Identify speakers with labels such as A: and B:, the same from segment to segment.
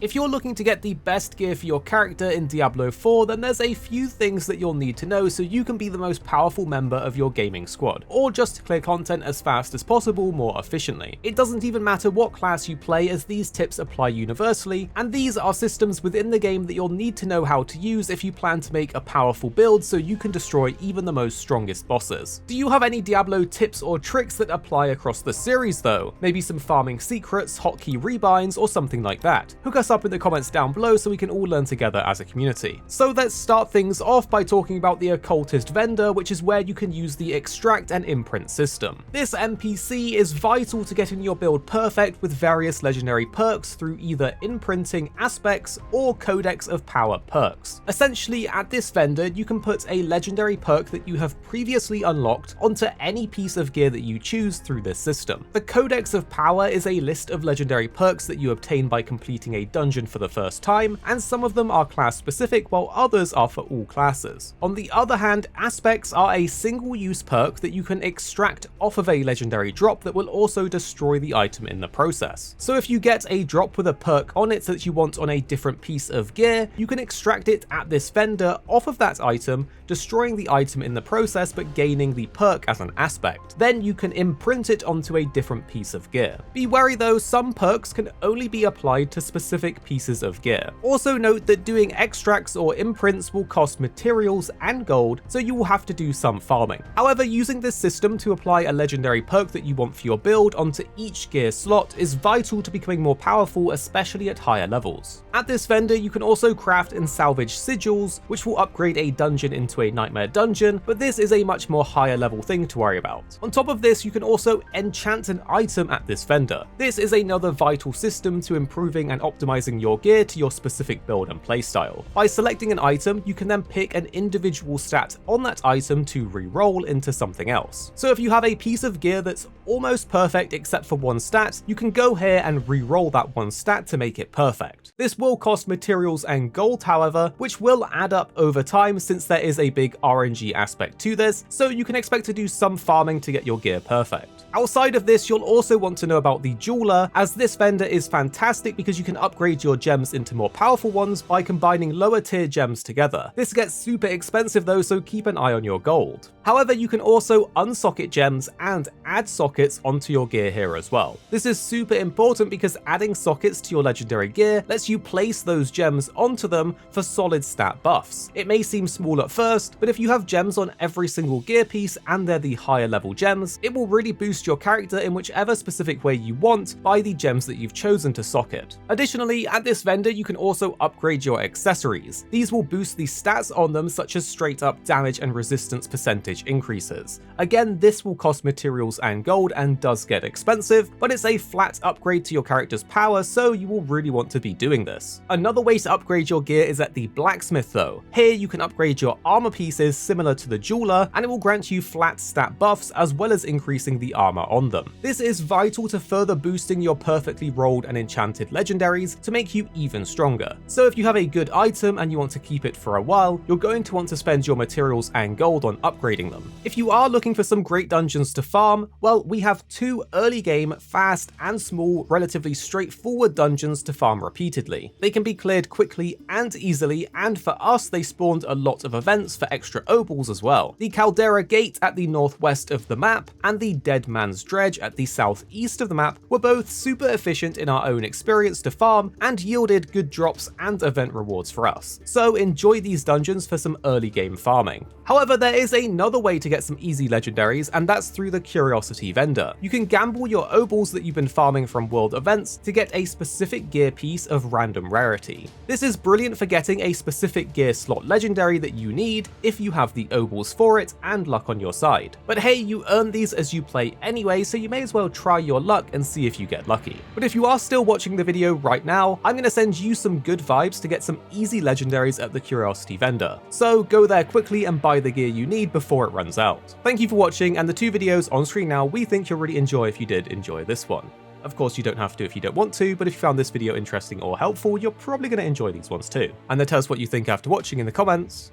A: If you're looking to get the best gear for your character in Diablo 4, then there's a few things that you'll need to know so you can be the most powerful member of your gaming squad, or just clear content as fast as possible more efficiently. It doesn't even matter what class you play, as these tips apply universally, and these are systems within the game that you'll need to know how to use if you plan to make a powerful build so you can destroy even the most strongest bosses. Do you have any Diablo tips or tricks that apply across the series though? Maybe some farming secrets, hotkey rebinds, or something like that? Hook us up in the comments down below so we can all learn together as a community. So let's start things off by talking about the Occultist vendor, which is where you can use the extract and imprint system. This NPC is vital to getting your build perfect with various legendary perks through either imprinting aspects or codex of power perks. Essentially, at this vendor you can put a legendary perk that you have previously unlocked onto any piece of gear that you choose through this system. The codex of power is a list of legendary perks that you obtain by completing a dungeon for the first time, and some of them are class specific while others are for all classes. On the other hand, aspects are a single use perk that you can extract off of a legendary drop that will also destroy the item in the process. So if you get a drop with a perk on it that you want on a different piece of gear, you can extract it at this vendor off of that item, destroying the item in the process but gaining the perk as an aspect. Then you can imprint it onto a different piece of gear. Be wary though, some perks can only be applied to specific pieces of gear. Also note that doing extracts or imprints will cost materials and gold, so you will have to do some farming. However, using this system to apply a legendary perk that you want for your build onto each gear slot is vital to becoming more powerful, especially at higher levels. At this vendor you can also craft and salvage sigils, which will upgrade a dungeon into a nightmare dungeon, but this is a much more higher level thing to worry about. On top of this, you can also enchant an item at this vendor. This is another vital system to improving and optimizing your gear to your specific build and playstyle. By selecting an item, you can then pick an individual stat on that item to re-roll into something else. So if you have a piece of gear that's almost perfect except for one stat, you can go here and re-roll that one stat to make it perfect. This will cost materials and gold however, which will add up over time since there is a big RNG aspect to this, so you can expect to do some farming to get your gear perfect. Outside of this, you'll also want to know about the jeweler, as this vendor is fantastic because you can upgrade your gems into more powerful ones by combining lower tier gems together. This gets super expensive though, so keep an eye on your gold. However, you can also unsocket gems and add sockets onto your gear here as well. This is super important because adding sockets to your legendary gear lets you place those gems onto them for solid stat buffs. It may seem small at first, but if you have gems on every single gear piece and they're the higher level gems, it will really boost your character in whichever specific way you want by the gems that you've chosen to socket. Additionally, at this vendor you can also upgrade your accessories. These will boost the stats on them, such as straight up damage and resistance percentage increases. Again, this will cost materials and gold and does get expensive, but it's a flat upgrade to your character's power, so you will really want to be doing this. Another way to upgrade your gear is at the Blacksmith though. Here you can upgrade your armor pieces similar to the jeweler, and it will grant you flat stat buffs as well as increasing the armor on them. This is vital to further boosting your perfectly rolled and enchanted legendaries to make you even stronger. So if you have a good item and you want to keep it for a while, you're going to want to spend your materials and gold on upgrading them. If you are looking for some great dungeons to farm, well, we have two early game, fast and small, relatively straightforward dungeons to farm repeatedly. They can be cleared quickly and easily, and for us they spawned a lot of events for extra opals as well. The Caldera Gate at the northwest of the map and the Dead Man's Dredge at the southeast of the map were both super efficient in our own experience to farm and yielded good drops and event rewards for us. So enjoy these dungeons for some early game farming. However, there is another way to get some easy legendaries, and that's through the Curiosity vendor. You can gamble your opals that you've been farming from world events to get a specific gear piece of random rarity. This is brilliant for getting a specific gear slot legendary that you need if you have the opals for it and luck on your side. But hey, you earn these as you play anyway, so you may as well try your luck and see if you get lucky. But if you are still watching the video right now, I'm going to send you some good vibes to get some easy legendaries at the Curiosity vendor. So go there quickly and buy the gear you need before it runs out. Thank you for watching, and the two videos on screen now we think you'll really enjoy if you did enjoy this one. Of course, you don't have to if you don't want to, but if you found this video interesting or helpful, you're probably going to enjoy these ones too. And then tell us what you think after watching in the comments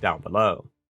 A: down below.